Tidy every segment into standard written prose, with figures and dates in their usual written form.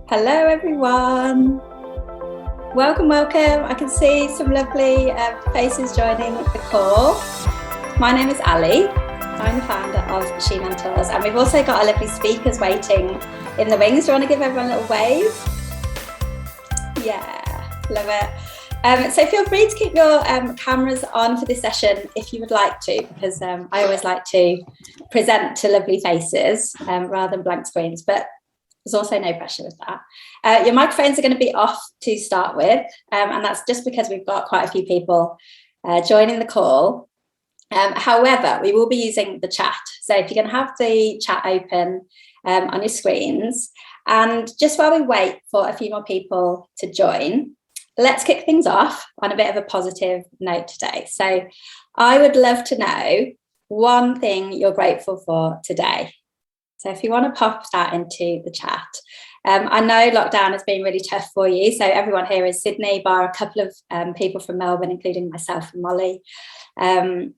Hello everyone. Welcome. I can see some lovely faces joining the call. My name is Ali. I'm the founder of She Mentors, and we've also got our lovely speakers waiting in the wings. Do you want to give everyone a little wave? Yeah, love it. So feel free to keep your cameras on for this session if you would like to, because I always like to present to lovely faces rather than blank screens, but there's also no pressure with that. Your microphones are going to be off to start with, and that's just because we've got quite a few people joining the call. However, we will be using the chat. So if you can have the chat open on your screens, and just while we wait for a few more people to join, let's kick things off on a bit of a positive note today. So I would love to know one thing you're grateful for today. So if you want to pop that into the chat. I know lockdown has been really tough for you. So everyone here is Sydney, bar a couple of people from Melbourne, including myself and Molly. And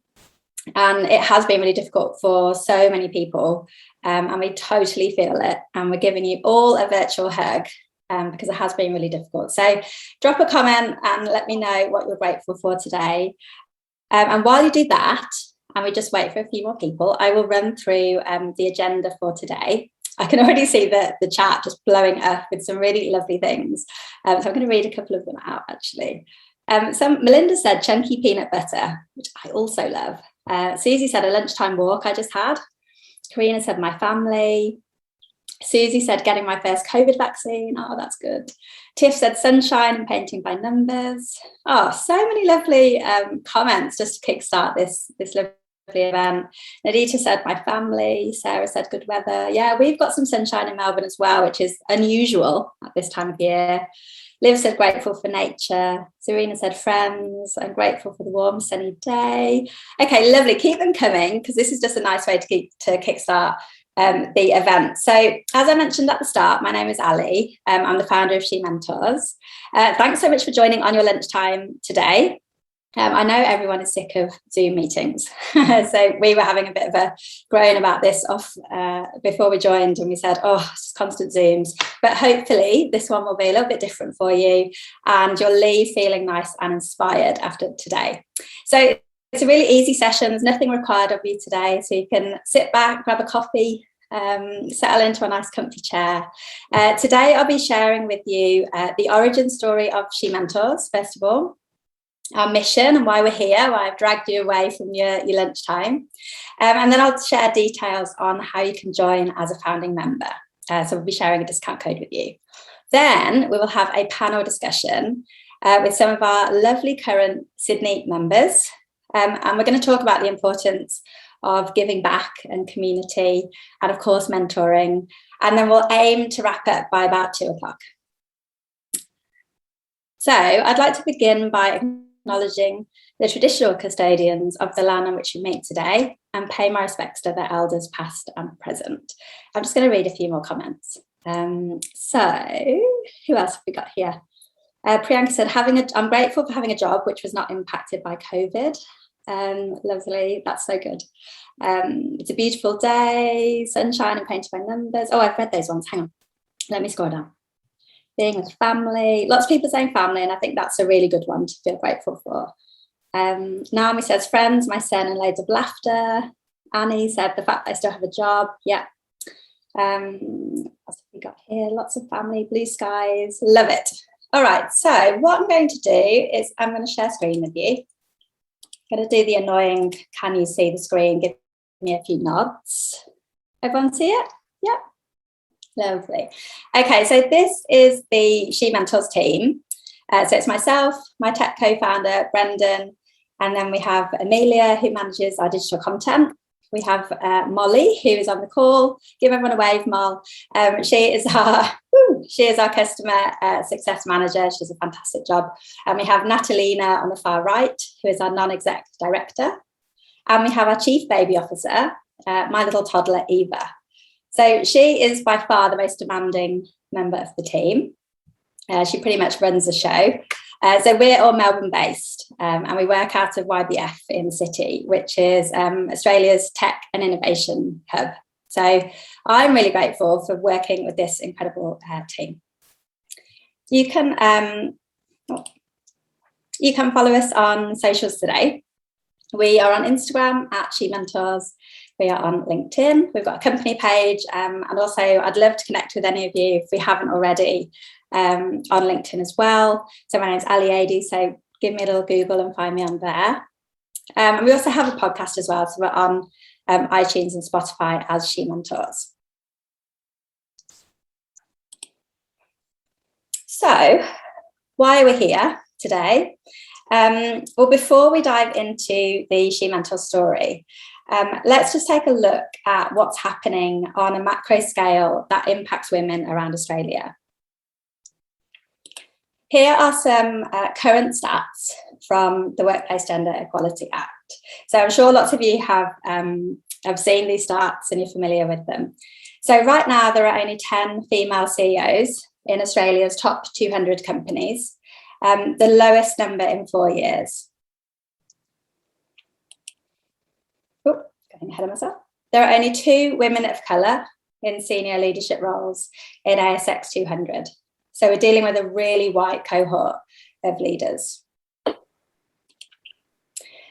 it has been really difficult for so many people. And we totally feel it. And we're giving you all a virtual hug because it has been really difficult. So drop a comment and let me know what you're grateful for today. And while you do that, and we just wait for a few more people, I will run through the agenda for today. I can already see the chat just blowing up with some really lovely things. So I'm going to read a couple of them out, actually. Melinda said chunky peanut butter, which I also love. Susie said a lunchtime walk I just had. Karina said my family. Susie said getting my first COVID vaccine. Oh, that's good. Tiff said sunshine and painting by numbers. Oh, so many lovely comments just to kickstart this lovely event. Nadita said my family. Sarah said good weather. Yeah, we've got some sunshine in Melbourne as well, which is unusual at this time of year. Liv said grateful for nature. Serena said friends. I'm grateful for the warm sunny day. Okay, lovely. Keep them coming because this is just a nice way to kickstart the event. So as I mentioned at the start, my name is Ali. I'm the founder of She Mentors. Thanks so much for joining on your lunchtime today. I know everyone is sick of Zoom meetings. So we were having a bit of a groan about this before we joined, and we said, oh, it's constant Zooms. But hopefully this one will be a little bit different for you and you'll leave feeling nice and inspired after today. So it's a really easy session. There's nothing required of you today. So you can sit back, grab a coffee, settle into a nice comfy chair. Today I'll be sharing with you the origin story of She Mentors, first of all, our mission and why we're here, why I've dragged you away from your lunchtime. And then I'll share details on how you can join as a founding member. So we'll be sharing a discount code with you. Then we will have a panel discussion with some of our lovely current Sydney members. And we're going to talk about the importance of giving back and community and, of course, mentoring. And then we'll aim to wrap up by about 2:00. So I'd like to begin by acknowledging the traditional custodians of the land on which we meet today and pay my respects to their elders past and present. I'm just going to read a few more comments. So who else have we got here? Priyanka said, I'm grateful for having a job which was not impacted by COVID. Lovely, that's so good. It's a beautiful day, sunshine and painted by numbers. Oh, I've read those ones. Hang on, let me scroll down. Being with family, lots of people saying family, and I think that's a really good one to feel grateful for. Naomi says friends, my son, and loads of laughter. Annie said the fact that I still have a job. Yeah. What else have we got here? Lots of family, blue skies, love it. All right, so what I'm going to do is I'm going to share screen with you. I'm going to do the annoying, can you see the screen? Give me a few nods. Everyone see it? Yeah. Lovely. Okay, so this is the She Mentors team. So it's myself, my tech co-founder, Brendan, and then we have Amelia, who manages our digital content. We have Molly, who is on the call. Give everyone a wave, Moll. She is our customer success manager. She's a fantastic job. And we have Natalina on the far right, who is our non-exec director. And we have our chief baby officer, my little toddler, Eva. So she is by far the most demanding member of the team. She pretty much runs the show. So we're all Melbourne based and we work out of YBF in the city, which is Australia's tech and innovation hub. So I'm really grateful for working with this incredible team. you can follow us on socials today. We are on Instagram at She Mentors. We are on LinkedIn. We've got a company page, and also I'd love to connect with any of you if we haven't already on LinkedIn as well. So my name's Ali Adi, so give me a little Google and find me on there. And we also have a podcast as well, so we're on iTunes and Spotify as She Mentors. So why are we here today? Well, before we dive into the She Mentors story, let's just take a look at what's happening on a macro scale that impacts women around Australia. Here are some current stats from the Workplace Gender Equality Act. So I'm sure lots of you have seen these stats and you're familiar with them. So right now there are only 10 female CEOs in Australia's top 200 companies, the lowest number in 4 years. Oh, getting ahead of myself. There are only 2 women of colour in senior leadership roles in ASX 200. So we're dealing with a really white cohort of leaders.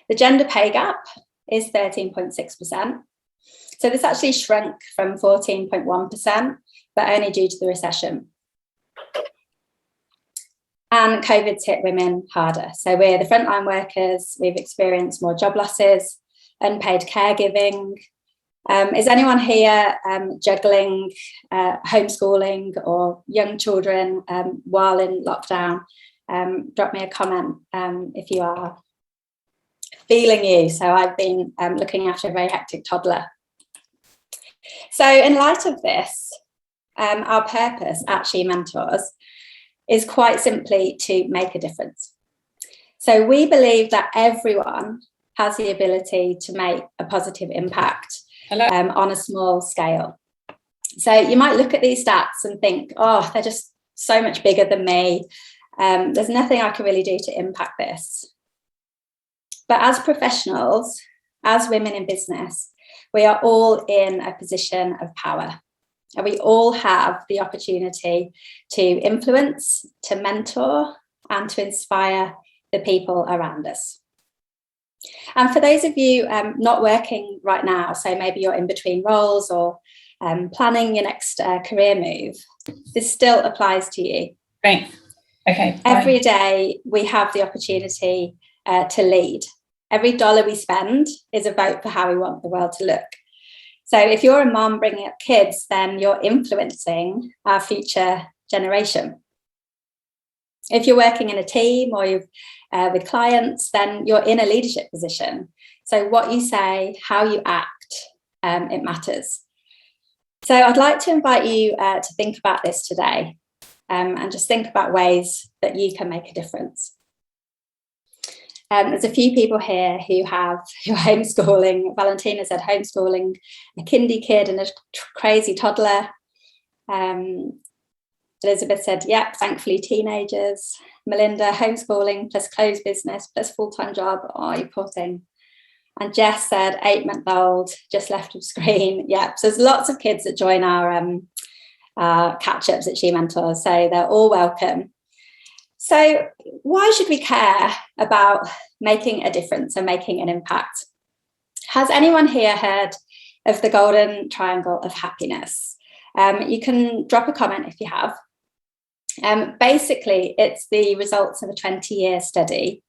The gender pay gap is 13.6%. So this actually shrunk from 14.1%, but only due to the recession. And COVID's hit women harder. So we're the frontline workers, we've experienced more job losses, unpaid caregiving. Is anyone here juggling homeschooling or young children while in lockdown? Drop me a comment if you are. Feeling you. So I've been looking after a very hectic toddler. So in light of this, our purpose at She Mentors is quite simply to make a difference. So we believe that everyone has the ability to make a positive impact on a small scale. So you might look at these stats and think, oh, they're just so much bigger than me. There's nothing I can really do to impact this. But as professionals, as women in business, we are all in a position of power. And we all have the opportunity to influence, to mentor, and to inspire the people around us. And for those of you not working right now, so maybe you're in between roles or planning your next career move, this still applies to you. Great. Okay. Every day we have the opportunity to lead. Every dollar we spend is a vote for how we want the world to look. So if you're a mom bringing up kids, then you're influencing our future generation. If you're working in a team or you're with clients, then you're in a leadership position. So what you say, how you act, it matters. So I'd like to invite you to think about this today and just think about ways that you can make a difference. There's a few people here who are homeschooling. Valentina said homeschooling a kindy kid and a crazy toddler. Elizabeth said, yep, thankfully teenagers. Melinda, homeschooling plus clothes business plus full-time job. Oh, you poor thing. And Jess said 8-month-old, just left of screen. Yep, so there's lots of kids that join our catch-ups at She Mentors, so they're all welcome. So why should we care about making a difference and making an impact? Has anyone here heard of the golden triangle of happiness? You can drop a comment if you have. Basically, it's the results of a 20-year study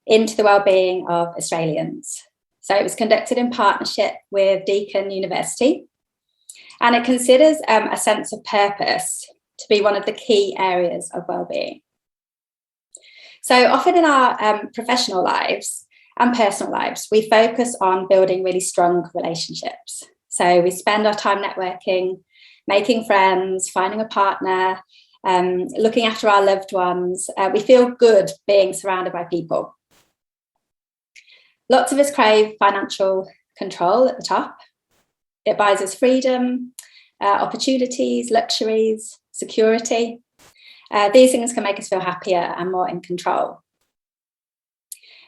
into the well-being of Australians. So it was conducted in partnership with Deakin University, and it considers a sense of purpose to be one of the key areas of well-being. So often in our professional lives and personal lives, we focus on building really strong relationships. So we spend our time networking, making friends, finding a partner, looking after our loved ones. We feel good being surrounded by people. Lots of us crave financial control at the top. It buys us freedom, opportunities, luxuries, security. These things can make us feel happier and more in control.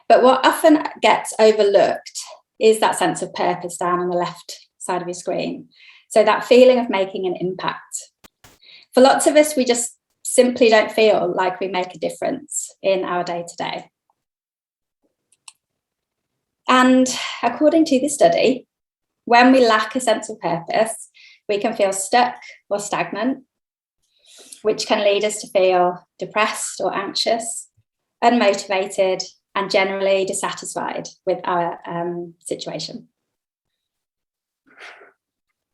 But what often gets overlooked is that sense of purpose down on the left side of your screen. So that feeling of making an impact. For lots of us, we just simply don't feel like we make a difference in our day-to-day. And according to the study, when we lack a sense of purpose, we can feel stuck or stagnant, which can lead us to feel depressed or anxious, unmotivated, and generally dissatisfied with our situation.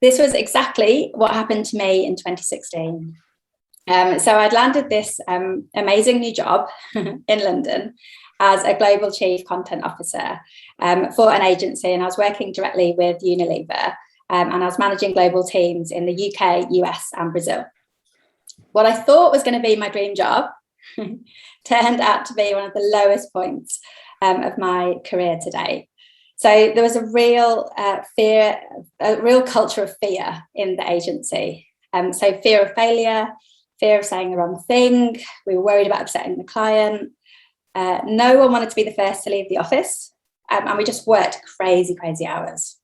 This was exactly what happened to me in 2016. So I'd landed this amazing new job in London as a global chief content officer for an agency, and I was working directly with Unilever, and I was managing global teams in the UK, US, and Brazil. What I thought was going to be my dream job turned out to be one of the lowest points of my career to date. So there was a real fear, a real culture of fear in the agency. So fear of failure, fear of saying the wrong thing. We were worried about upsetting the client. No one wanted to be the first to leave the office, and we just worked crazy hours.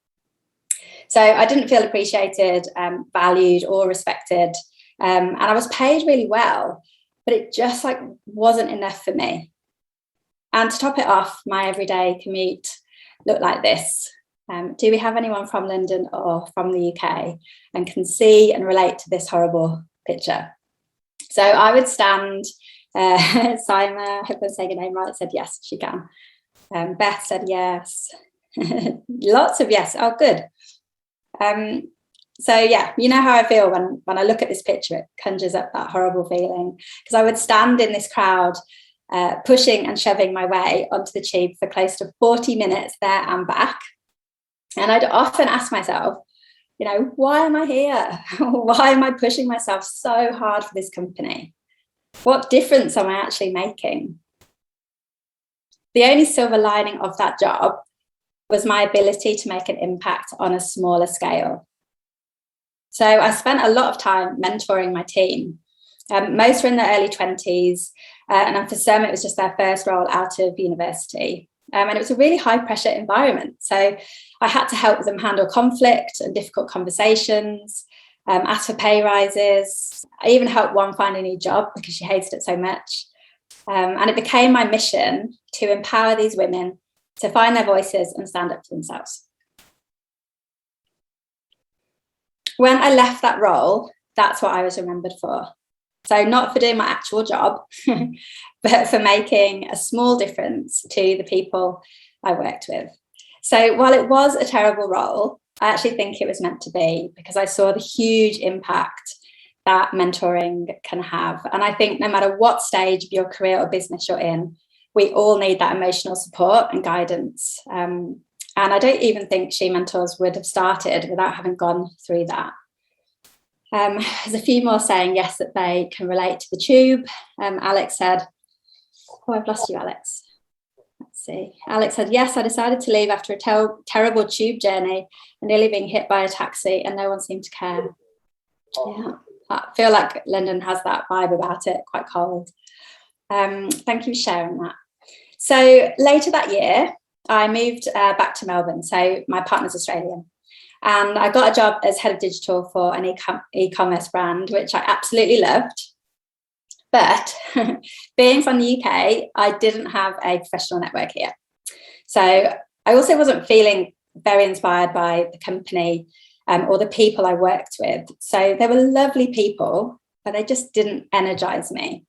So I didn't feel appreciated, valued, or respected, and I was paid really well, but it just wasn't enough for me. And to top it off, my everyday commute looked like this. Do we have anyone from London or from the UK and can see and relate to this horrible picture? So I would stand, Simon, I hope I'm saying your name right, said yes, she can. Beth said yes. Lots of yes. Oh, good. So yeah, you know how I feel when I look at this picture, it conjures up that horrible feeling, because I would stand in this crowd, pushing and shoving my way onto the tube for close to 40 minutes there and back. And I'd often ask myself, why am I here? Why am I pushing myself so hard for this company? What difference am I actually making? The only silver lining of that job was my ability to make an impact on a smaller scale. So I spent a lot of time mentoring my team. Most were in their early 20s, and for some, it was just their first role out of university. And it was a really high pressure environment. So I had to help them handle conflict and difficult conversations, ask for pay rises. I even helped one find a new job because she hated it so much. And it became my mission to empower these women to find their voices and stand up for themselves. When I left that role, that's what I was remembered for. So not for doing my actual job, but for making a small difference to the people I worked with. So while it was a terrible role, I actually think it was meant to be, because I saw the huge impact that mentoring can have. And I think no matter what stage of your career or business you're in, we all need that emotional support and guidance. And I don't even think She Mentors would have started without having gone through that. There's a few more saying yes, that they can relate to the tube. Alex said, oh, I've lost you, Alex. Let's see. Alex said, yes, I decided to leave after a terrible tube journey and nearly being hit by a taxi, and no one seemed to care. Yeah, I feel like London has that vibe about it, quite cold. Thank you for sharing that. So later that year, I moved back to Melbourne. So my partner's Australian. And I got a job as head of digital for an e-commerce brand, which I absolutely loved. But being from the UK, I didn't have a professional network here. So I also wasn't feeling very inspired by the company or the people I worked with. So they were lovely people, but they just didn't energize me.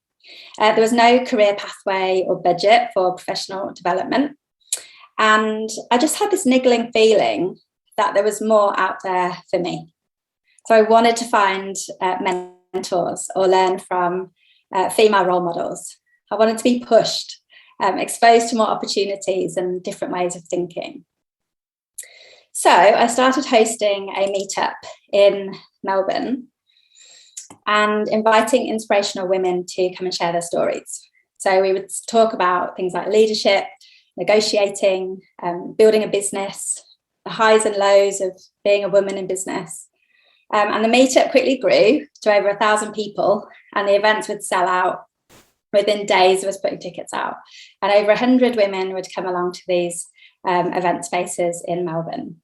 There was no career pathway or budget for professional development. And I just had this niggling feeling that there was more out there for me. So I wanted to find mentors or learn from female role models. I wanted to be pushed, exposed to more opportunities and different ways of thinking. So I started hosting a meetup in Melbourne and inviting inspirational women to come and share their stories. So we would talk about things like leadership, negotiating, building a business, the highs and lows of being a woman in business. And the meetup quickly grew to over 1,000 people, and the events would sell out within days of us putting tickets out. And over 100 women would come along to these event spaces in Melbourne.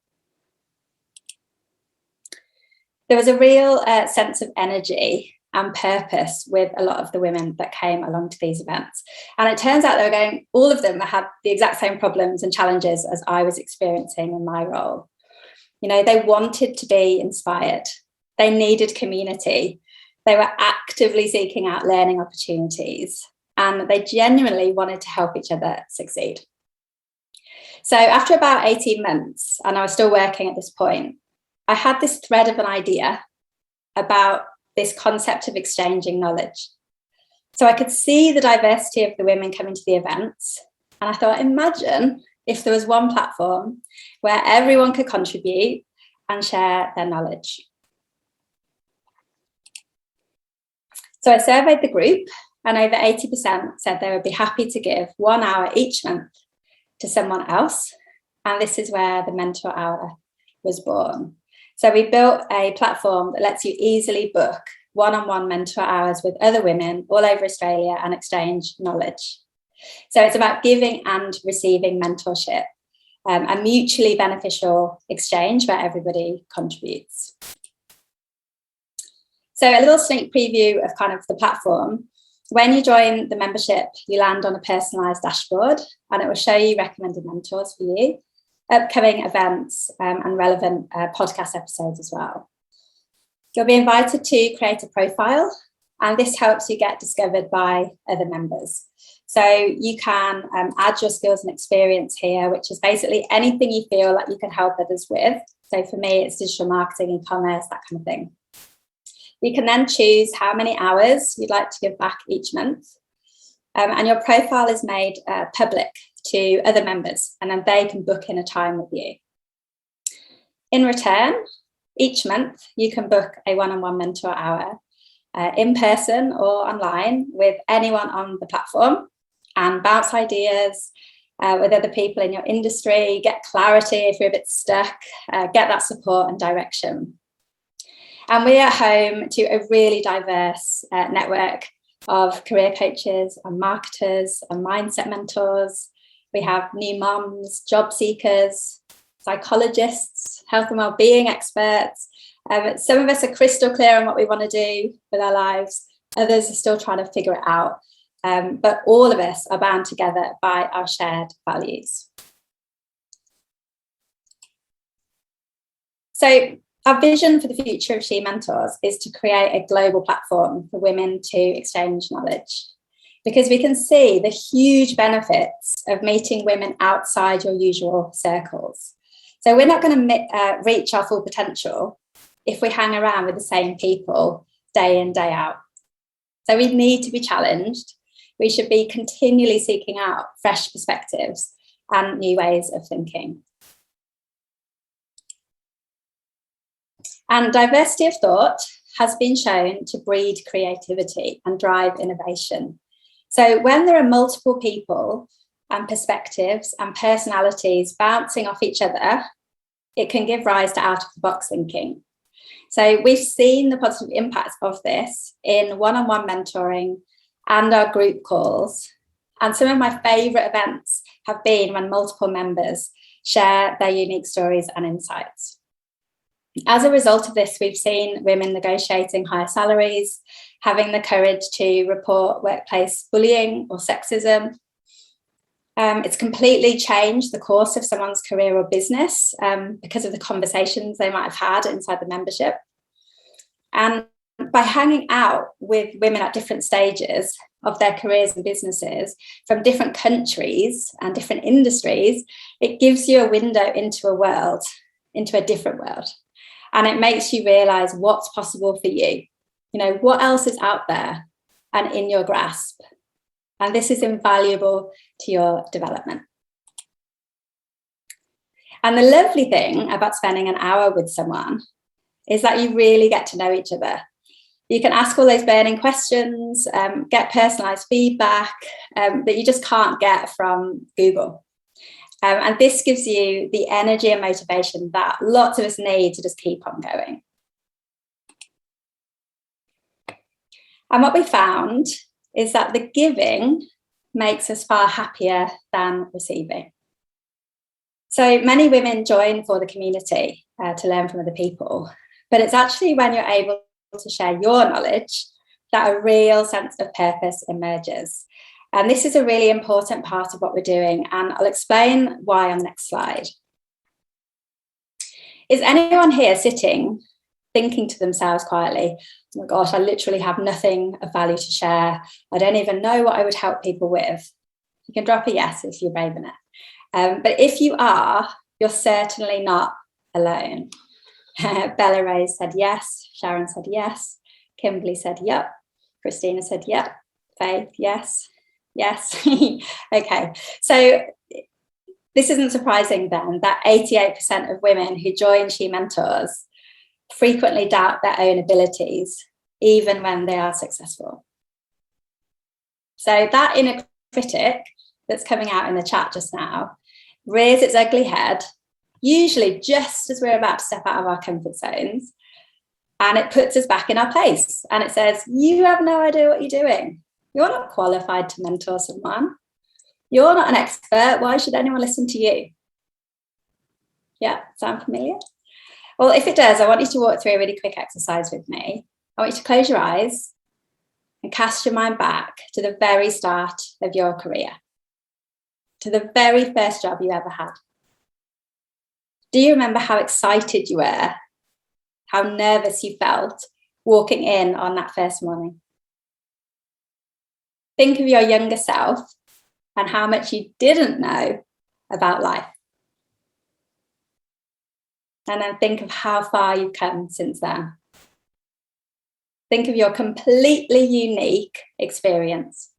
There was a real sense of energy and purpose with a lot of the women that came along to these events. And it turns out they were going, all of them had the exact same problems and challenges as I was experiencing in my role. You know, they wanted to be inspired. They needed community. They were actively seeking out learning opportunities, and they genuinely wanted to help each other succeed. So after about 18 months, and I was still working at this point, I had this thread of an idea about this concept of exchanging knowledge. So I could see the diversity of the women coming to the events. And I thought, imagine if there was one platform where everyone could contribute and share their knowledge. So I surveyed the group, and over 80% said they would be happy to give 1 hour each month to someone else. And this is where the Mentor Hour was born. So we built a platform that lets you easily book one-on-one mentor hours with other women all over Australia and exchange knowledge. So it's about giving and receiving mentorship, a mutually beneficial exchange where everybody contributes. So a little sneak preview of kind of the platform. When you join the membership, you land on a personalised dashboard, and it will show you recommended mentors for you, upcoming events, and relevant podcast episodes as well. You'll be invited to create a profile, and this helps you get discovered by other members. So you can add your skills and experience here, which is basically anything you feel like you can help others with. So for me, it's digital marketing, e-commerce, that kind of thing. You can then choose how many hours you'd like to give back each month. And your profile is made public to other members, and then they can book in a time with you. In return, each month you can book a one-on-one mentor hour in person or online with anyone on the platform, and bounce ideas with other people in your industry, get clarity if you're a bit stuck, get that support and direction. And we are home to a really diverse network of career coaches and marketers and mindset mentors. We have new mums, job seekers, psychologists, health and wellbeing experts. Some of us are crystal clear on what we want to do with our lives. Others are still trying to figure it out. But all of us are bound together by our shared values. So our vision for the future of She Mentors is to create a global platform for women to exchange knowledge, because we can see the huge benefits of meeting women outside your usual circles. So we're not going to reach our full potential if we hang around with the same people day in, day out. So we need to be challenged. We should be continually seeking out fresh perspectives and new ways of thinking. And diversity of thought has been shown to breed creativity and drive innovation. So when there are multiple people and perspectives and personalities bouncing off each other, it can give rise to out-of-the-box thinking. So we've seen the positive impacts of this in one-on-one mentoring and our group calls. And some of my favourite events have been when multiple members share their unique stories and insights. As a result of this, we've seen women negotiating higher salaries, having the courage to report workplace bullying or sexism. It's completely changed the course of someone's career or business because of the conversations they might have had inside the membership. And by hanging out with women at different stages of their careers and businesses from different countries and different industries, it gives you a window into a world, into a different world. And it makes you realise what's possible for you. You know, what else is out there and in your grasp. And this is invaluable to your development. And the lovely thing about spending an hour with someone is that you really get to know each other. You can ask all those burning questions, get personalised feedback that you just can't get from Google. And this gives you the energy and motivation that lots of us need to just keep on going. And what we found is that the giving makes us far happier than receiving. So many women join for the community to learn from other people, but it's actually when you're able to share your knowledge that a real sense of purpose emerges. And this is a really important part of what we're doing, and I'll explain why on the next slide. Is anyone here sitting, thinking to themselves quietly, oh my gosh, I literally have nothing of value to share. I don't even know what I would help people with. You can drop a yes if you're brave enough. But if you are, you're certainly not alone. Bella Rose said yes. Sharon said yes. Kimberly said yep. Christina said yep. Faith, yes. Yes. Okay. So this isn't surprising then that 88% of women who join She Mentors frequently doubt their own abilities, even when they are successful. So that inner critic that's coming out in the chat just now rears its ugly head, usually just as we're about to step out of our comfort zones, and it puts us back in our place. And it says, you have no idea what you're doing. You're not qualified to mentor someone. You're not an expert. Why should anyone listen to you? Yeah, sound familiar? Well, if it does, I want you to walk through a really quick exercise with me. I want you to close your eyes and cast your mind back to the very start of your career, to the very first job you ever had. Do you remember how excited you were, how nervous you felt walking in on that first morning? Think of your younger self and how much you didn't know about life. And then think of how far you've come since then. Think of your completely unique experience,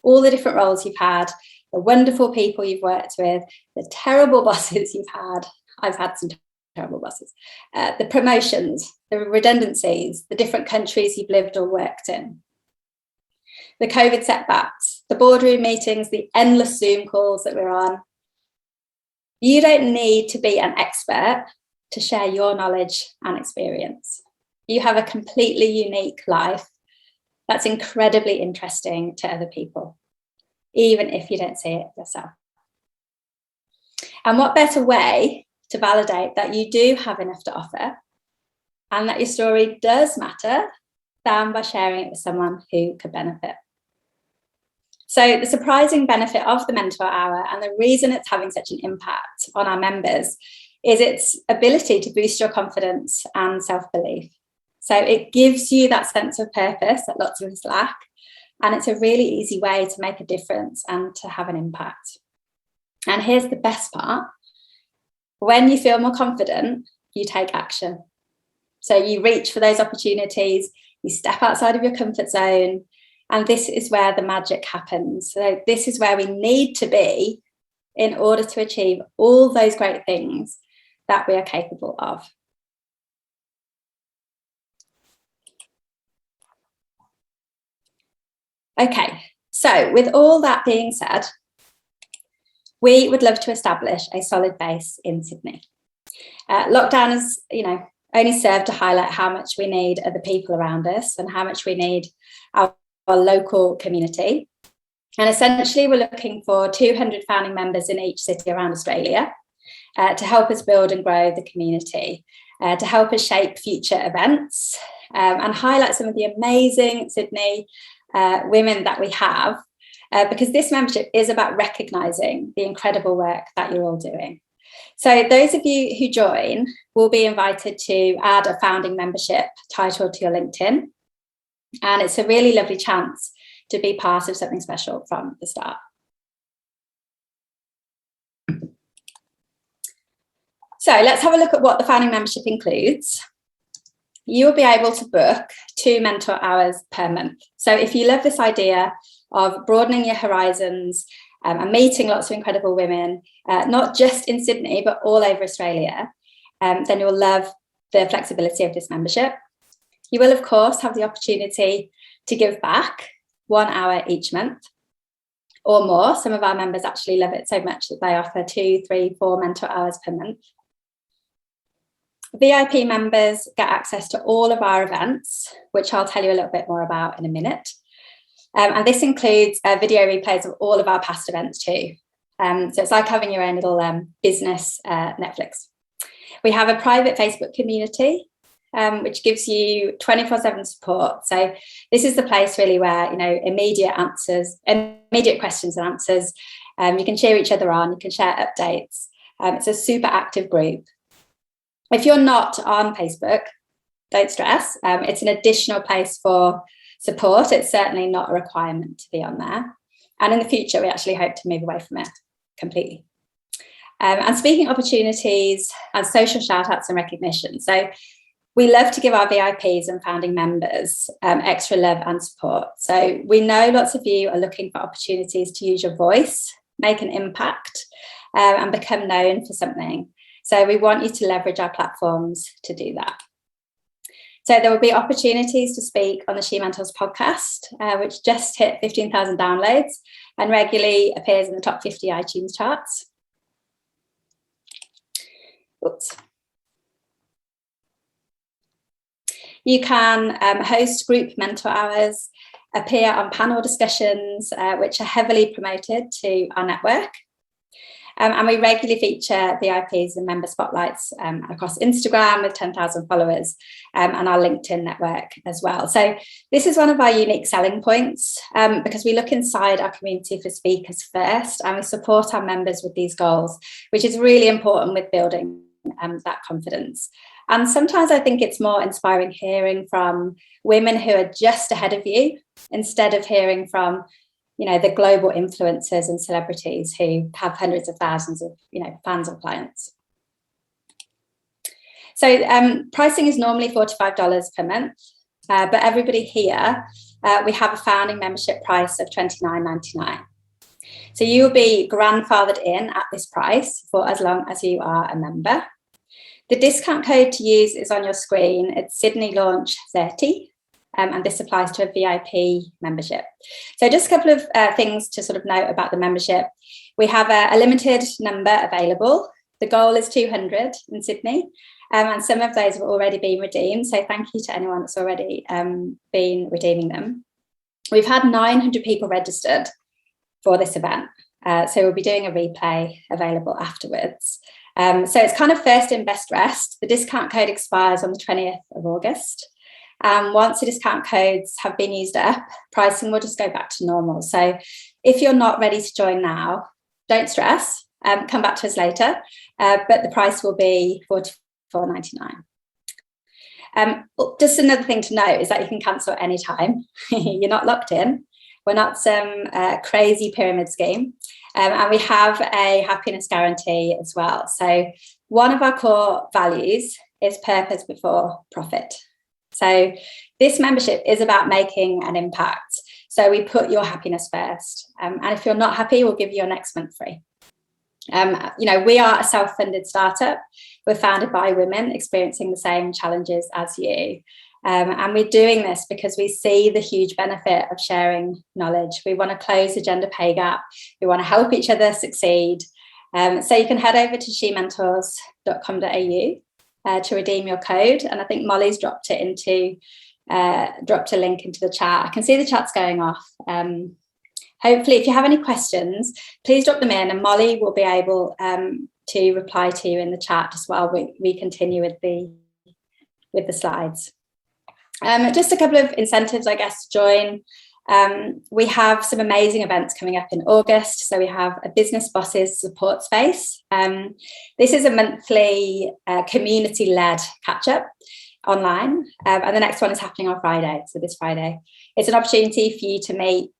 all the different roles you've had, the wonderful people you've worked with, the terrible bosses you've had. I've had some terrible bosses. The promotions, the redundancies, the different countries you've lived or worked in. The COVID setbacks, the boardroom meetings, the endless Zoom calls that we're on. You don't need to be an expert to share your knowledge and experience. You have a completely unique life that's incredibly interesting to other people, even if you don't see it yourself. And what better way to validate that you do have enough to offer and that your story does matter than by sharing it with someone who could benefit. So the surprising benefit of the Mentor Hour, and the reason it's having such an impact on our members, is its ability to boost your confidence and self-belief. So it gives you that sense of purpose that lots of us lack, and it's a really easy way to make a difference and to have an impact. And here's the best part. When you feel more confident, you take action. So you reach for those opportunities, you step outside of your comfort zone, and this is where the magic happens. So this is where we need to be in order to achieve all those great things that we are capable of. Okay, so with all that being said, we would love to establish a solid base in Sydney. Lockdown has, only served to highlight how much we need other people around us and how much we need our local community. And essentially, we're looking for 200 founding members in each city around Australia to help us build and grow the community, to help us shape future events and highlight some of the amazing Sydney women that we have, because this membership is about recognising the incredible work that you're all doing. So those of you who join will be invited to add a founding membership title to your LinkedIn. And it's a really lovely chance to be part of something special from the start. So let's have a look at what the founding membership includes. You'll be able to book 2 mentor hours per month. So if you love this idea of broadening your horizons and meeting lots of incredible women, not just in Sydney, but all over Australia, then you'll love the flexibility of this membership. You will, of course, have the opportunity to give back 1 hour each month or more. Some of our members actually love it so much that they offer 2, 3, 4 mentor hours per month. VIP members get access to all of our events, which I'll tell you a little bit more about in a minute. And this includes video replays of all of our past events too. So it's like having your own little business Netflix. We have a private Facebook community which gives you 24/7 support. So this is the place really where, immediate questions and answers. You can cheer each other on, you can share updates. It's a super active group. If you're not on Facebook, don't stress. It's an additional place for support. It's certainly not a requirement to be on there. And in the future, we actually hope to move away from it completely. And speaking opportunities and social shout-outs and recognition. So we love to give our VIPs and founding members extra love and support. So we know lots of you are looking for opportunities to use your voice, make an impact, and become known for something. So we want you to leverage our platforms to do that. So there will be opportunities to speak on the She Mentors podcast, which just hit 15,000 downloads and regularly appears in the top 50 iTunes charts. Oops. You can host group mentor hours, appear on panel discussions, which are heavily promoted to our network. And we regularly feature VIPs and member spotlights across Instagram with 10,000 followers and our LinkedIn network as well. So this is one of our unique selling points because we look inside our community for speakers first, and we support our members with these goals, which is really important with building that confidence. And sometimes I think it's more inspiring hearing from women who are just ahead of you instead of hearing from the global influencers and celebrities who have hundreds of thousands of, fans and clients. So pricing is normally $45 per month, but everybody here, we have a founding membership price of $29.99. So you will be grandfathered in at this price for as long as you are a member. The discount code to use is on your screen. It's Sydney Launch 30. And this applies to a VIP membership. So just a couple of things to sort of note about the membership. We have a limited number available. The goal is 200 in Sydney, and some of those have already been redeemed. So thank you to anyone that's already been redeeming them. We've had 900 people registered for this event. So we'll be doing a replay available afterwards. So it's kind of first in, best rest. The discount code expires on the 20th of August. Once the discount codes have been used up, pricing will just go back to normal. So if you're not ready to join now, don't stress, come back to us later, but the price will be $44.99. Just another thing to note is that you can cancel at any time. You're not locked in. We're not some crazy pyramid scheme. And we have a happiness guarantee as well. So one of our core values is purpose before profit. So this membership is about making an impact. So we put your happiness first. And if you're not happy, we'll give you your next month free. We are a self-funded startup. We're founded by women experiencing the same challenges as you. And we're doing this because we see the huge benefit of sharing knowledge. We want to close the gender pay gap. We want to help each other succeed. So you can head over to shementors.com.au to redeem your code. And I think Molly's dropped a link into the chat. I can see the chat's going off. Hopefully, if you have any questions, please drop them in and Molly will be able to reply to you in the chat just while we continue with the slides. Just a couple of incentives, I guess, to join. We have some amazing events coming up in August. So we have a Business Bosses support space. This is a monthly community-led catch-up online. And the next one is happening on Friday, so this Friday. It's an opportunity for you to meet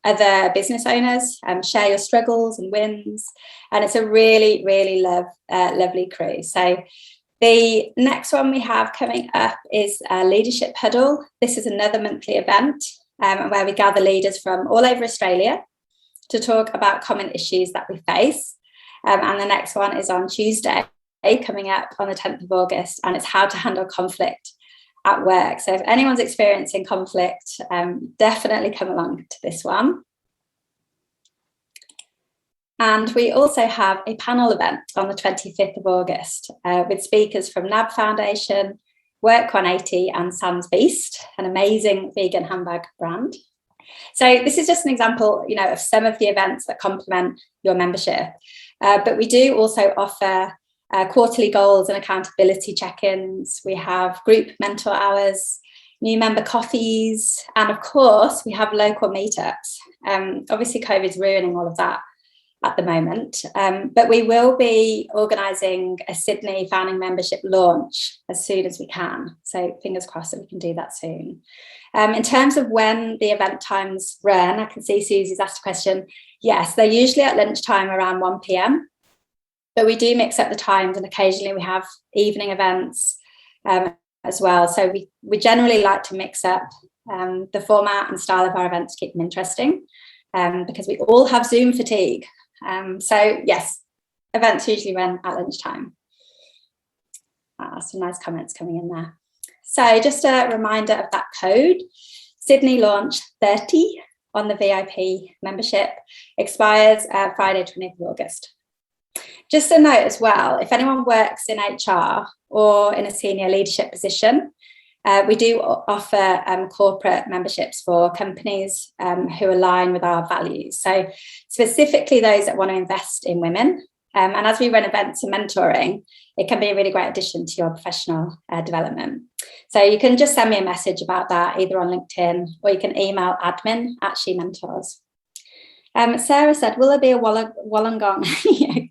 other business owners, share your struggles and wins. And it's a really, really lovely crew. So the next one we have coming up is Leadership Huddle. This is another monthly event where we gather leaders from all over Australia to talk about common issues that we face. And the next one is on Tuesday, coming up on the 10th of August, and it's how to handle conflict at work. So if anyone's experiencing conflict, definitely come along to this one. And we also have a panel event on the 25th of August with speakers from NAB Foundation, Work 180 and Sam's Beast, an amazing vegan handbag brand. So this is just an example, of some of the events that complement your membership. But we do also offer quarterly goals and accountability check-ins. We have group mentor hours, new member coffees, and of course, we have local meetups. Obviously, COVID's ruining all of that at the moment, but we will be organising a Sydney founding membership launch as soon as we can. So fingers crossed that we can do that soon. In terms of when the event times run, I can see Susie's asked a question. Yes, they're usually at lunchtime around 1 p.m, but we do mix up the times, and occasionally we have evening events as well. So we generally like to mix up the format and style of our events to keep them interesting, because we all have Zoom fatigue. So yes, events usually run at lunchtime. Some nice comments coming in there. So just a reminder of that code, Sydney Launch 30 on the VIP membership, expires Friday 20th of August. Just a note as well, if anyone works in HR or in a senior leadership position, we do offer corporate memberships for companies who align with our values. So specifically those that want to invest in women. And as we run events and mentoring, it can be a really great addition to your professional development. So you can just send me a message about that, either on LinkedIn, or you can email admin@SheMentors. Sarah said, will there be a Wollongong?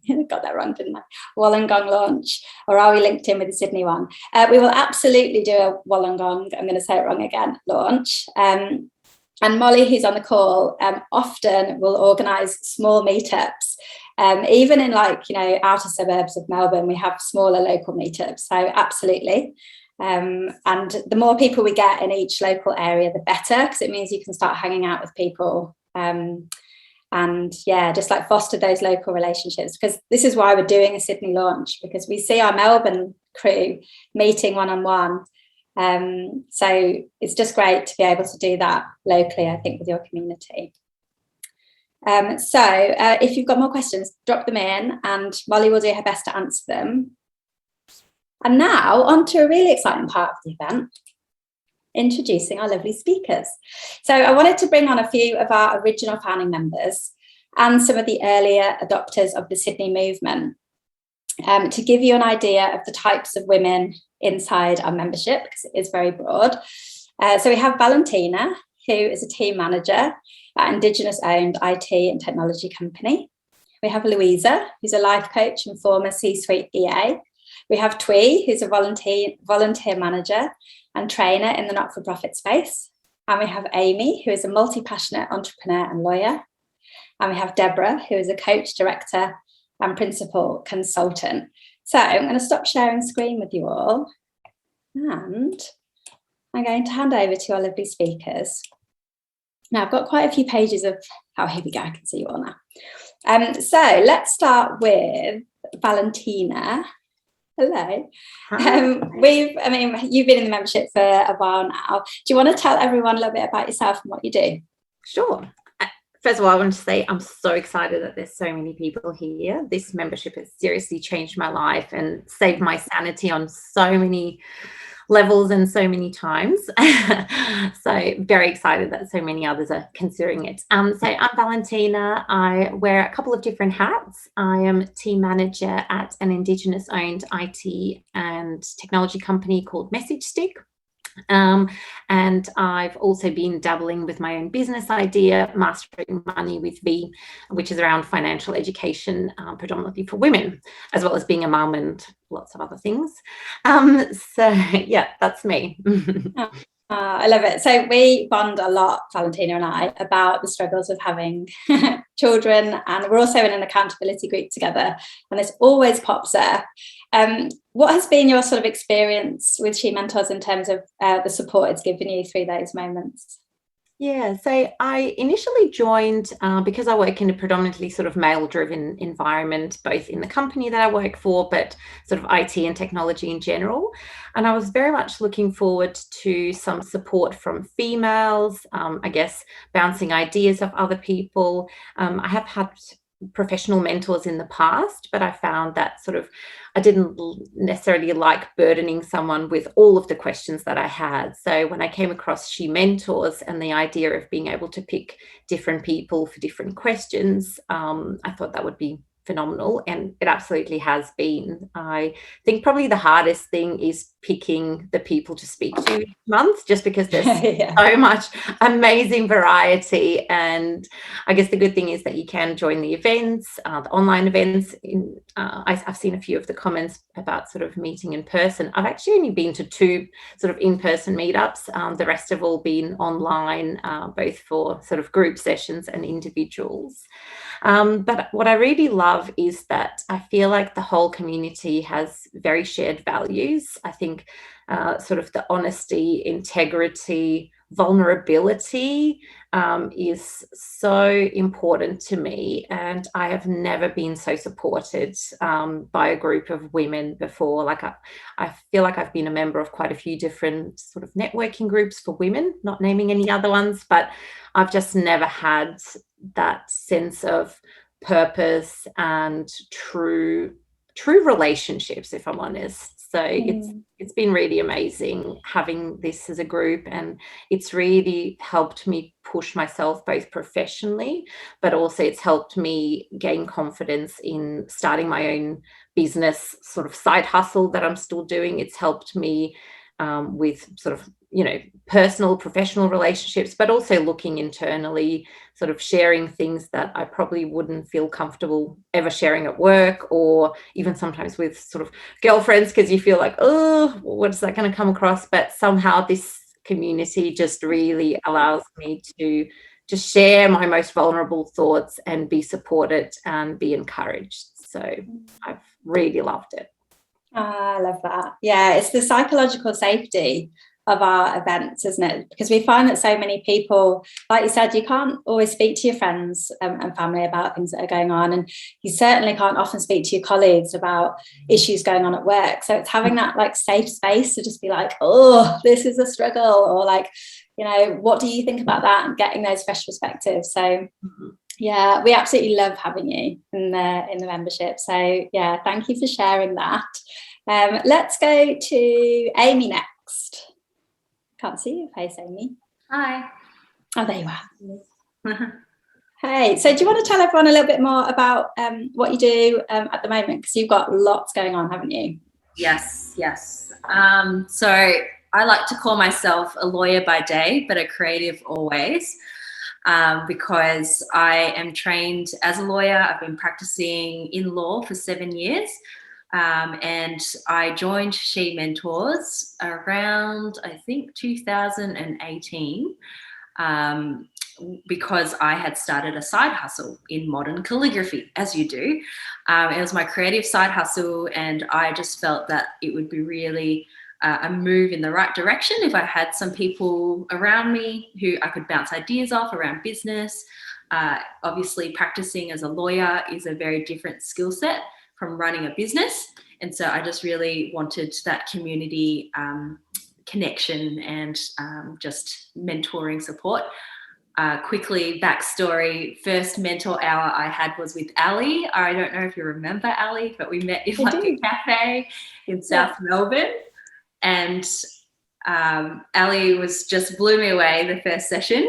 I got that wrong, didn't I? Wollongong launch, or are we linked in with the Sydney one? We will absolutely do a Wollongong, I'm going to say it wrong again, launch. And Molly, who's on the call, often will organise small meetups. Even in outer suburbs of Melbourne, we have smaller local meetups. So absolutely. And the more people we get in each local area, the better, because it means you can start hanging out with people. And yeah, just foster those local relationships, because this is why we're doing a Sydney launch, because we see our Melbourne crew meeting one-on-one. So it's just great to be able to do that locally, I think, with your community. So if you've got more questions, drop them in and Molly will do her best to answer them. And now on to a really exciting part of the event, introducing our lovely speakers. So I wanted to bring on a few of our original founding members and some of the earlier adopters of the Sydney movement, to give you an idea of the types of women inside our membership, because it is very broad. So we have Valentina, who is a team manager at Indigenous-owned IT and technology company. We have Louisa, who's a life coach and former C-suite EA. We have Twee, who's a volunteer manager and trainer in the not-for-profit space. And we have Amy, who is a multi-passionate entrepreneur and lawyer. And we have Deborah, who is a coach, director and principal consultant. So I'm going to stop sharing screen with you all. And I'm going to hand over to our lovely speakers. Now, I've got quite a few pages of, here we go, I can see you all now. So let's start with Valentina. Hello. You've been in the membership for a while now. Do you want to tell everyone a little bit about yourself and what you do? Sure. First of all, I want to say I'm so excited that there's so many people here. This membership has seriously changed my life and saved my sanity on so many levels and so many times. So very excited that so many others are considering it. So I'm Valentina. I wear a couple of different hats. I am team manager at an Indigenous-owned IT and technology company called MessageStick. And I've also been dabbling with my own business idea, Mastering Money with V, which is around financial education, predominantly for women, as well as being a mum and lots of other things. So yeah, that's me. I love it. So we bond a lot, Valentina and I, about the struggles of having children, and we're also in an accountability group together, and this always pops up. What has been your sort of experience with She Mentors in terms of the support it's given you through those moments? Yeah, so I initially joined because I work in a predominantly sort of male-driven environment, both in the company that I work for, but sort of IT and technology in general. And I was very much looking forward to some support from females, I guess, bouncing ideas of other people. I have had professional mentors in the past, but I found that sort of I didn't necessarily like burdening someone with all of the questions that I had. So when I came across She Mentors and the idea of being able to pick different people for different questions, I thought that would be phenomenal, and it absolutely has been. I think probably the hardest thing is picking the people to speak to each month, just because there's so much amazing variety. And I guess the good thing is that you can join the events, the online events. I've seen a few of the comments about sort of meeting in person. I've actually only been to 2 sort of in-person meetups. The rest have all been online, both for sort of group sessions and individuals. But what I really love is that I feel like the whole community has very shared values. I think sort of the honesty, integrity, vulnerability is so important to me. And I have never been so supported by a group of women before. Like I feel like I've been a member of quite a few different sort of networking groups for women, not naming any other ones, but I've just never had that sense of purpose and true relationships, if I'm honest. So it's been really amazing having this as a group, and it's really helped me push myself both professionally, but also it's helped me gain confidence in starting my own business, sort of side hustle that I'm still doing. It's helped me with sort of, you know, personal, professional relationships, but also looking internally, sort of sharing things that I probably wouldn't feel comfortable ever sharing at work, or even sometimes with sort of girlfriends, because you feel like, oh, what is that going to come across? But somehow this community just really allows me to just share my most vulnerable thoughts and be supported and be encouraged. So I've really loved it. I love that. Yeah, it's the psychological safety of our events, isn't it? Because we find that so many people, like you said, you can't always speak to your friends and family about things that are going on, and you certainly can't often speak to your colleagues about issues going on at work. So it's having that like safe space to just be like, oh, this is a struggle, or like, you know, what do you think about that, and getting those fresh perspectives. So yeah, we absolutely love having you in the membership. So yeah, thank you for sharing that. Let's go to Amy next. Can't see your face, Amy. Hi. Oh, there you are. Hey, so do you want to tell everyone a little bit more about what you do at the moment? Because you've got lots going on, haven't you? Yes. So I like to call myself a lawyer by day, but a creative always, because I am trained as a lawyer. I've been practicing in law for 7 years. And I joined She Mentors around, I think, 2018, because I had started a side hustle in modern calligraphy, as you do. It was my creative side hustle, and I just felt that it would be really a move in the right direction if I had some people around me who I could bounce ideas off around business. Obviously, practicing as a lawyer is a very different skill set from running a business. And so I just really wanted that community connection and just mentoring support. Quickly, backstory, first mentor hour I had was with Ali. I don't know if you remember Ali, but we met in like a cafe in South Melbourne. And Ali just blew me away the first session.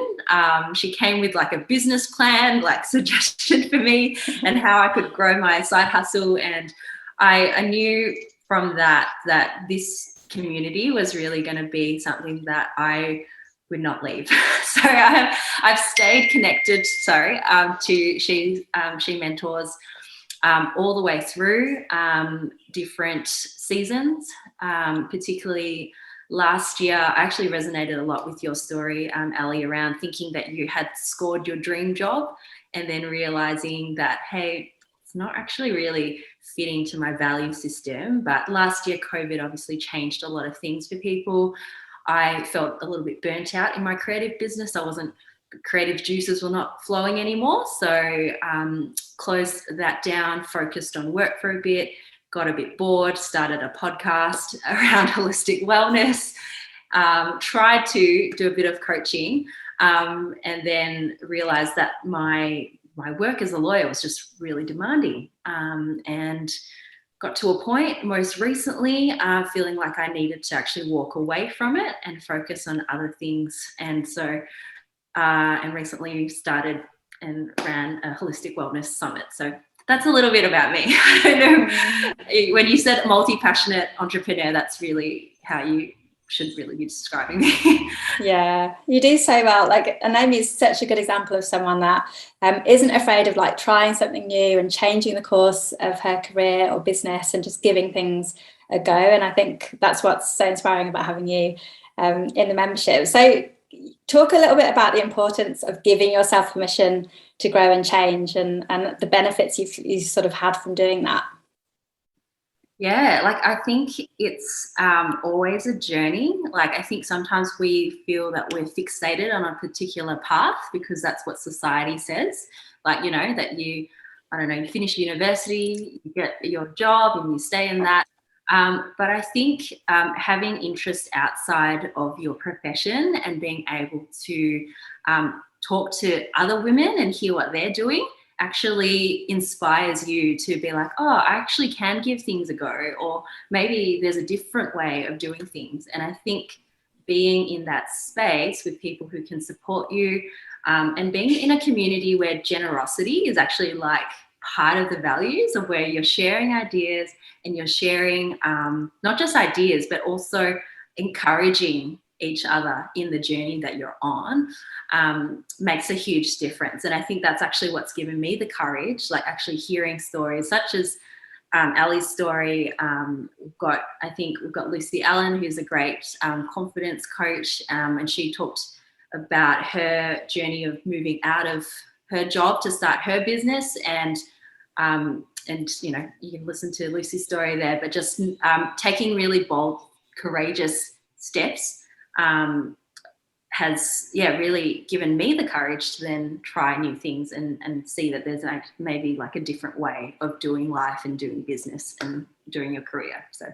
She came with like a business plan, like suggestion for me and how I could grow my side hustle. And I knew from that this community was really going to be something that I would not leave. So I've stayed connected, to She Mentors all the way through different seasons, particularly last year. I actually resonated a lot with your story, Ali, around thinking that you had scored your dream job and then realizing that, hey, it's not actually really fitting to my value system. But last year, COVID obviously changed a lot of things for people. I felt a little bit burnt out in my creative business. Creative juices were not flowing anymore. So closed that down, focused on work for a bit, got a bit bored, started a podcast around holistic wellness, tried to do a bit of coaching, and then realized that my work as a lawyer was just really demanding, and got to a point most recently feeling like I needed to actually walk away from it and focus on other things. And so and recently started and ran a holistic wellness summit. So that's a little bit about me. I don't know. When you said multi-passionate entrepreneur, that's really how you should really be describing me. Yeah, you do so well. Like, and Amy's such a good example of someone that isn't afraid of like trying something new and changing the course of her career or business and just giving things a go. And I think that's what's so inspiring about having you in the membership. So talk a little bit about the importance of giving yourself permission to grow and change, and the benefits you've sort of had from doing that. Yeah, like I think it's always a journey. Like I think sometimes we feel that we're fixated on a particular path because that's what society says. Like, you know, that you finish university, you get your job and you stay in that. But I think having interest outside of your profession and being able to talk to other women and hear what they're doing actually inspires you to be like, oh, I actually can give things a go, or maybe there's a different way of doing things. And I think being in that space with people who can support you and being in a community where generosity is actually like part of the values of where you're sharing ideas and you're sharing not just ideas, but also encouraging each other in the journey that you're on makes a huge difference. And I think that's actually what's given me the courage, like actually hearing stories such as Ali's story. We've got Lucy Allen, who's a great confidence coach, and she talked about her journey of moving out of her job to start her business, and you know, you can listen to Lucy's story there, but just taking really bold, courageous steps has really given me the courage to then try new things and see that there's maybe like a different way of doing life and doing business and doing your career. So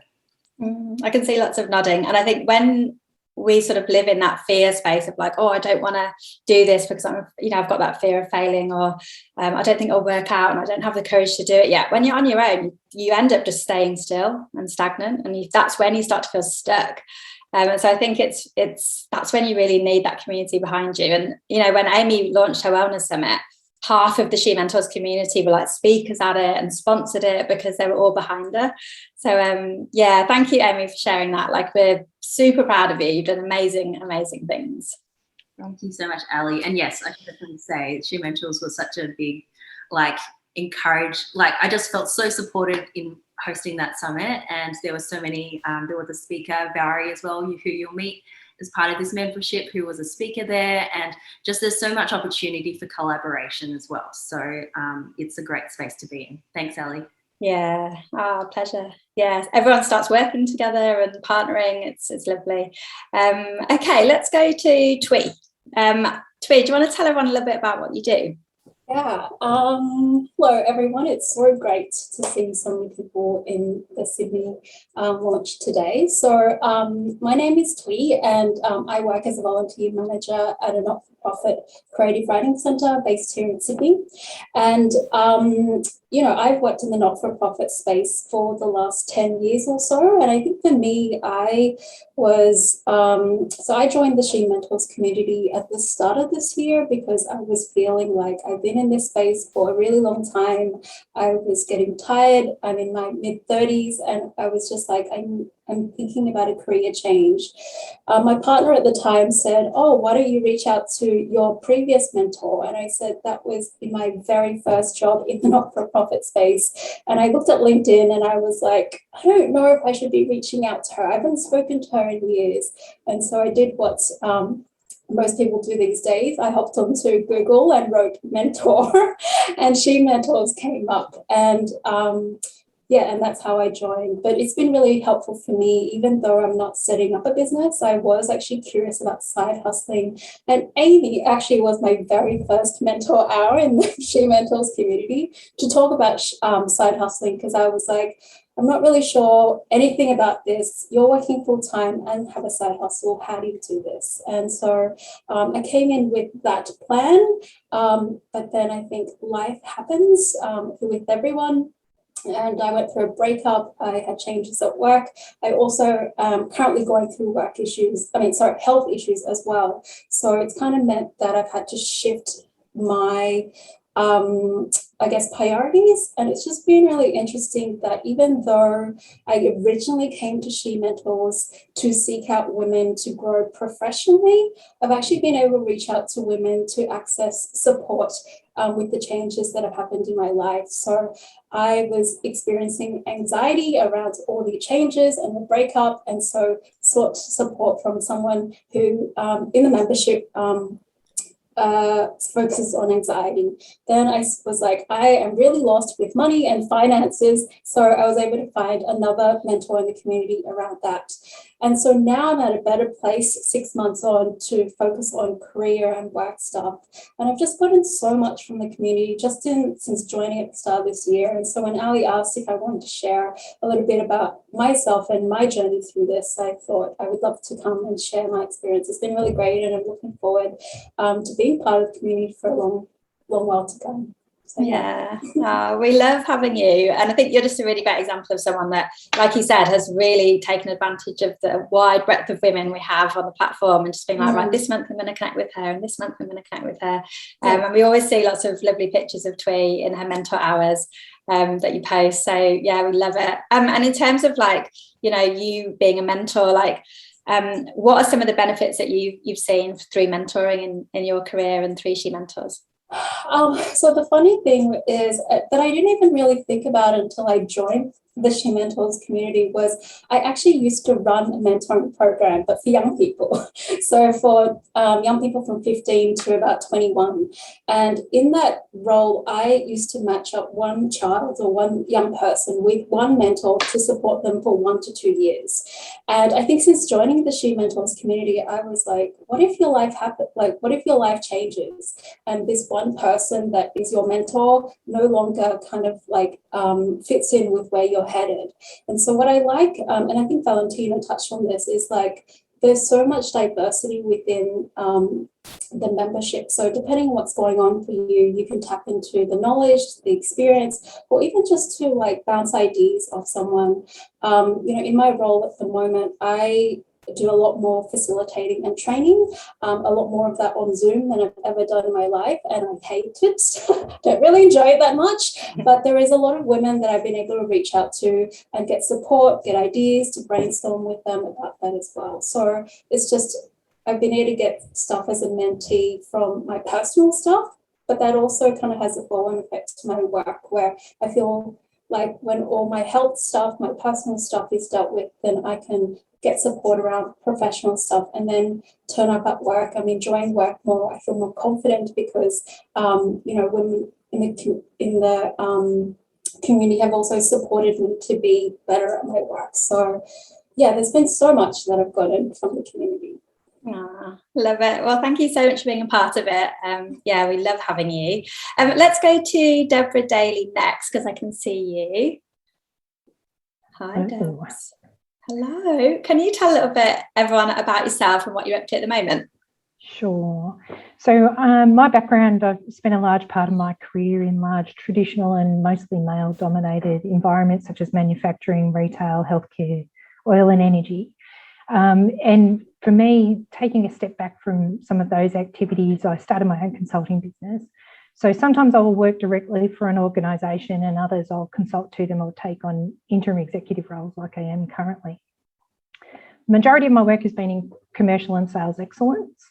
I can see lots of nodding. And I think when we sort of live in that fear space of like, oh, I don't want to do this because I've got that fear of failing, or I don't think it'll work out and I don't have the courage to do it yet. When you're on your own, you end up just staying still and stagnant, and that's when you start to feel stuck. And so I think that's when you really need that community behind you. And, you know, when Amy launched her Wellness Summit, half of the She Mentors community were like speakers at it and sponsored it because they were all behind her. So, thank you, Amy, for sharing that. Like, we're super proud of you. You've done amazing, amazing things. Thank you so much, Ali. And yes, I should definitely say She Mentors was such a big, like, I just felt so supported in hosting that summit. And there were so many, there was a speaker, Barry, as well, who you'll meet as part of this membership, who was a speaker there. And just there's so much opportunity for collaboration as well. So it's a great space to be in. Thanks, Ali. Yeah, pleasure. Yes, everyone starts working together and partnering. It's lovely. Okay, let's go to Twee. Twee, do you want to tell everyone a little bit about what you do? Yeah. Hello, everyone. It's so great to see so many people in the Sydney launch today. So my name is Twee, and I work as a volunteer manager at a not-for-profit creative writing centre based here in Sydney. And, I've worked in the not-for-profit space for the last 10 years or so. And I think for me, I joined the She Mentors community at the start of this year because I was feeling like I've been in this space for a really long time. I was getting tired. I'm in my mid-30s, and I was just like, I'm thinking about a career change. My partner at the time said, oh, why don't you reach out to your previous mentor? And I said, that was in my very first job in the not-for-profit space. And I looked at LinkedIn and I was like, I don't know if I should be reaching out to her. I haven't spoken to her in years. And so I did what most people do these days. I hopped onto Google and wrote mentor, and She Mentors came up. And and that's how I joined. But it's been really helpful for me, even though I'm not setting up a business. I was actually curious about side hustling. And Amy actually was my very first mentor hour in the She Mentors community to talk about side hustling, because I was like, I'm not really sure anything about this. You're working full time and have a side hustle. How do you do this? And so I came in with that plan. But then I think life happens with everyone. And I went through a breakup. I had changes at work. I also currently going through health issues as well. So it's kind of meant that I've had to shift my I guess, priorities. And it's just been really interesting that even though I originally came to She Mentors to seek out women to grow professionally, I've actually been able to reach out to women to access support with the changes that have happened in my life. So I was experiencing anxiety around all the changes and the breakup, and so sought support from someone who in the membership focuses on anxiety. Then I was like, I am really lost with money and finances. So I was able to find another mentor in the community around that. And so now I'm at a better place 6 months on to focus on career and work stuff. And I've just gotten so much from the community since joining at the start of this year. And so when Ali asked if I wanted to share a little bit about myself and my journey through this, I thought I would love to come and share my experience. It's been really great, and I'm looking forward to being part of the community for a long while to come. So, yeah, we love having you, and I think you're just a really great example of someone that, like you said, has really taken advantage of the wide breadth of women we have on the platform, and just being like, right, this month I'm going to connect with her, and this month I'm going to connect with her. And we always see lots of lovely pictures of Twee in her mentor hours that you post. So yeah, we love it. And in terms of, like, you know, you being a mentor, like, what are some of the benefits that you've seen through mentoring in your career and through She Mentors? So the funny thing is that I didn't even really think about until I joined the She Mentors community was I actually used to run a mentoring program, but for young people. So for young people from 15 to about 21. And in that role, I used to match up one child or one young person with one mentor to support them for 1 to 2 years. And I think since joining the She Mentors community, I was like, what if your life what if your life changes and this one person that is your mentor no longer kind of like fits in with where you're headed? And so what I like, and I think Valentina touched on this, is like there's so much diversity within the membership. So depending on what's going on for you, you can tap into the knowledge, the experience, or even just to like bounce ideas off someone. You know, in my role at the moment, I do a lot more facilitating and training, a lot more of that on Zoom than I've ever done in my life, and I hate it. Don't really enjoy it that much, but there is a lot of women that I've been able to reach out to and get support, get ideas, to brainstorm with them about that as well. So it's just, I've been able to get stuff as a mentee from my personal stuff, but that also kind of has a flow-on effect to my work, where I feel like when all my health stuff, my personal stuff is dealt with, then I can get support around professional stuff and then turn up at work. I'm enjoying work more. I feel more confident because, you know, women in the community have also supported me to be better at my work. So yeah, there's been so much that I've gotten from the community. Love it. Well, thank you so much for being a part of it. Yeah, we love having you. Let's go to Deborah Daly next, because I can see you. Hi, Deborah. Hello. Can you tell a little bit, everyone, about yourself and what you're up to at the moment? Sure. So my background, I've spent a large part of my career in large traditional and mostly male-dominated environments such as manufacturing, retail, healthcare, oil and energy. And for me, taking a step back from some of those activities, I started my own consulting business. So sometimes I will work directly for an organisation, and others I'll consult to them or take on interim executive roles like I am currently. The majority of my work has been in commercial and sales excellence,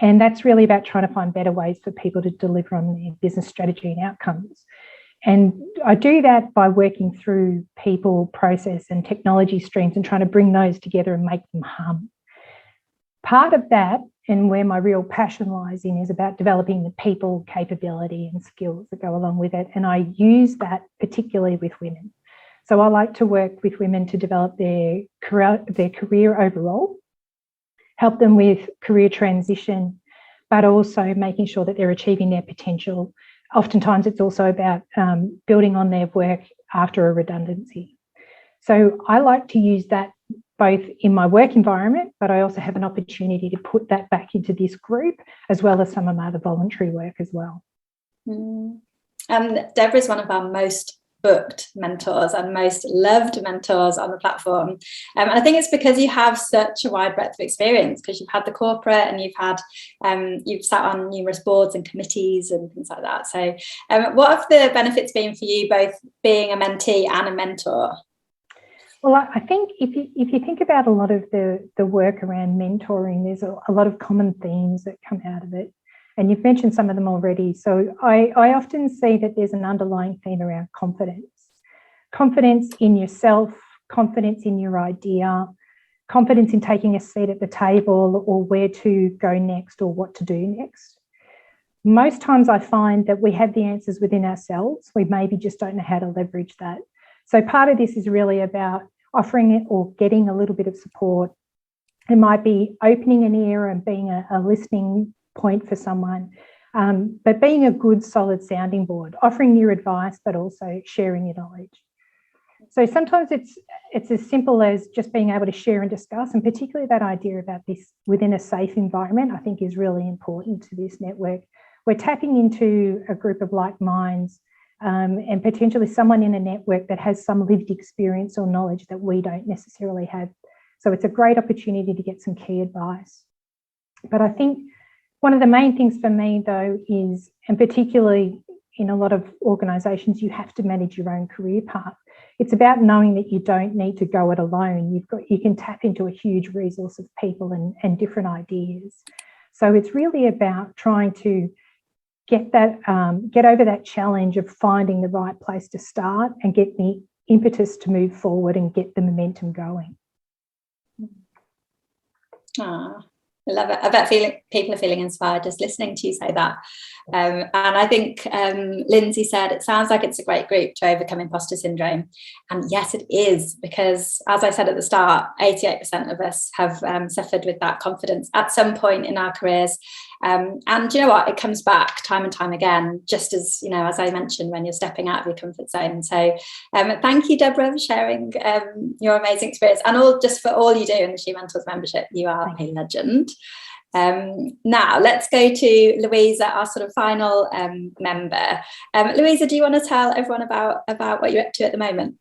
and that's really about trying to find better ways for people to deliver on their business strategy and outcomes. And I do that by working through people, process and technology streams and trying to bring those together and make them hum. Part of that, and where my real passion lies in, is about developing the people, capability and skills that go along with it. And I use that particularly with women. So I like to work with women to develop their career overall, help them with career transition, but also making sure that they're achieving their potential. Oftentimes it's also about building on their work after a redundancy. So I like to use that both in my work environment, but I also have an opportunity to put that back into this group, as well as some of my other voluntary work as well. Deborah is one of our most booked mentors and most loved mentors on the platform. And I think it's because you have such a wide breadth of experience, because you've had the corporate and you've sat on numerous boards and committees and things like that. So what have the benefits been for you, both being a mentee and a mentor? Well, I think if you think about a lot of the work around mentoring, there's a lot of common themes that come out of it. And you've mentioned some of them already. So I often see that there's an underlying theme around confidence. Confidence in yourself, confidence in your idea, confidence in taking a seat at the table or where to go next or what to do next. Most times I find that we have the answers within ourselves. We maybe just don't know how to leverage that. So part of this is really about offering it or getting a little bit of support. It might be opening an ear and being a listening point for someone, but being a good, solid sounding board, offering your advice, but also sharing your knowledge. So sometimes it's as simple as just being able to share and discuss, and particularly that idea about this within a safe environment, I think is really important to this network. We're tapping into a group of like minds, and potentially someone in a network that has some lived experience or knowledge that we don't necessarily have. So it's a great opportunity to get some key advice. But I think one of the main things for me, though, is, and particularly in a lot of organisations, you have to manage your own career path. It's about knowing that you don't need to go it alone. You can tap into a huge resource of people and different ideas. So it's really about trying to get over that challenge of finding the right place to start and get the impetus to move forward and get the momentum going. I love it. I bet people are feeling inspired just listening to you say that. And I think Lindsay said, it sounds like it's a great group to overcome imposter syndrome. And yes, it is, because as I said at the start, 88% of us have suffered with that confidence at some point in our careers. And you know what? It comes back time and time again, just as, as I mentioned, when you're stepping out of your comfort zone. So thank you, Deborah, for sharing your amazing experience and just for all you do in the She Mentors membership. You are a legend. Now let's go to Louisa, our sort of final member. Louisa, do you want to tell everyone about what you're up to at the moment?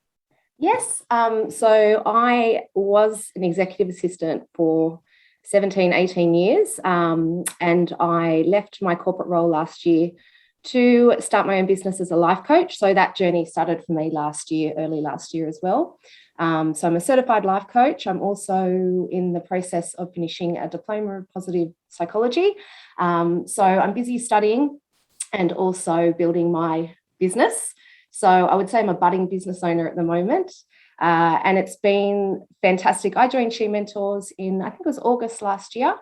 Yes. So I was an executive assistant for 17, 18 years, and I left my corporate role last year to start my own business as a life coach. So that journey started for me early last year as well. So I'm a certified life coach. I'm also in the process of finishing a diploma of positive psychology. So I'm busy studying and also building my business. So I would say I'm a budding business owner at the moment. And it's been fantastic. I joined She Mentors in, I think it was August last year,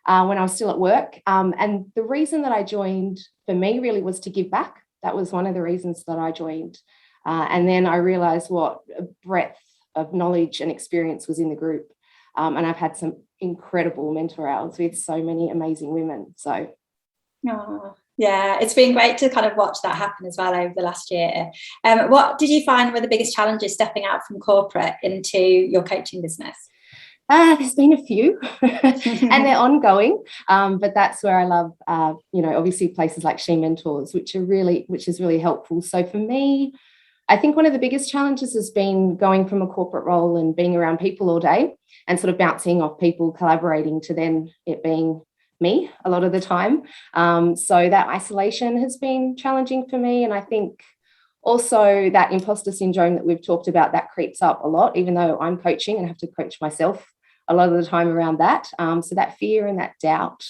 when I was still at work. And the reason that I joined for me really was to give back. That was one of the reasons that I joined. And then I realised what a breadth of knowledge and experience was in the group. And I've had some incredible mentor hours with so many amazing women. So. Oh. Yeah, it's been great to kind of watch that happen as well over the last year. What did you find were the biggest challenges stepping out from corporate into your coaching business? There's been a few and they're ongoing, but that's where I love, obviously places like She Mentors, which is really helpful. So for me, I think one of the biggest challenges has been going from a corporate role and being around people all day and sort of bouncing off people, collaborating, to then it being me a lot of the time. So that isolation has been challenging for me. And I think also that imposter syndrome that we've talked about, that creeps up a lot, even though I'm coaching and have to coach myself a lot of the time around that. So that fear and that doubt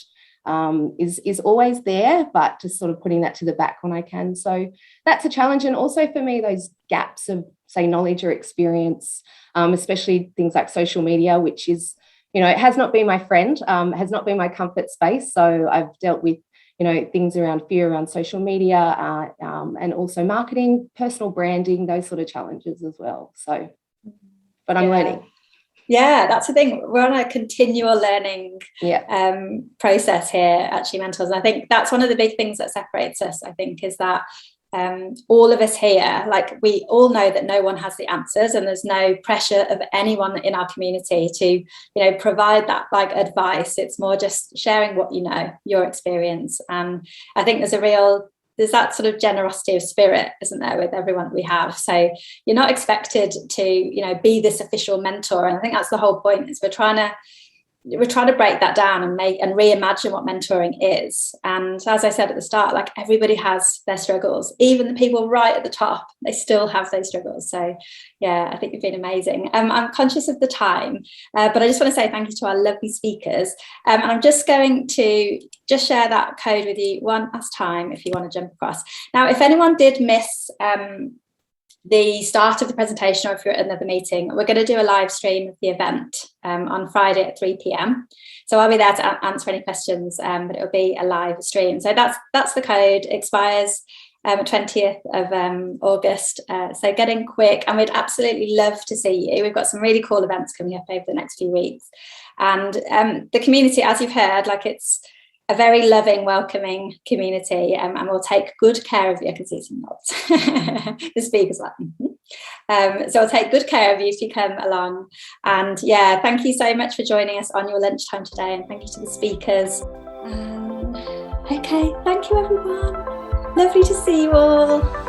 is always there, but just sort of putting that to the back when I can. So that's a challenge. And also for me, those gaps of, say, knowledge or experience, especially things like social media, which is, it has not been my friend, has not been my comfort space. So I've dealt with, things around fear around social media and also marketing, personal branding, those sort of challenges as well. So, but I'm learning. Yeah, that's the thing. We're on a continual learning process here at She Mentors. And I think that's one of the big things that separates us, I think, is that all of us here, like, we all know that no one has the answers, and there's no pressure of anyone in our community to, provide that like advice. It's more just sharing what you know, your experience. And I think there's a real there's that sort of generosity of spirit, isn't there, with everyone that we have. So you're not expected to, you know, be this official mentor. And I think that's the whole point, is we're trying to break that down and reimagine what mentoring is. And as I said at the start, like, everybody has their struggles. Even the people right at the top, they still have those struggles. So yeah, I think you've been amazing. I'm conscious of the time, but I just want to say thank you to our lovely speakers. And I'm just going to just share that code with you one last time if you want to jump across. Now, if anyone did miss the start of the presentation, or if you're at another meeting, we're going to do a live stream of the event on Friday at 3 p.m. So I'll be there to answer any questions, but it'll be a live stream. So that's the code. It expires 20th of August. So get in quick, and we'd absolutely love to see you. We've got some really cool events coming up over the next few weeks. And the community, as you've heard, like, it's a very loving, welcoming community, and we'll take good care of you. I can see some nods. The speaker's like, so I'll take good care of you if you come along. And yeah, thank you so much for joining us on your lunchtime today, and thank you to the speakers. Okay, thank you everyone. Lovely to see you all.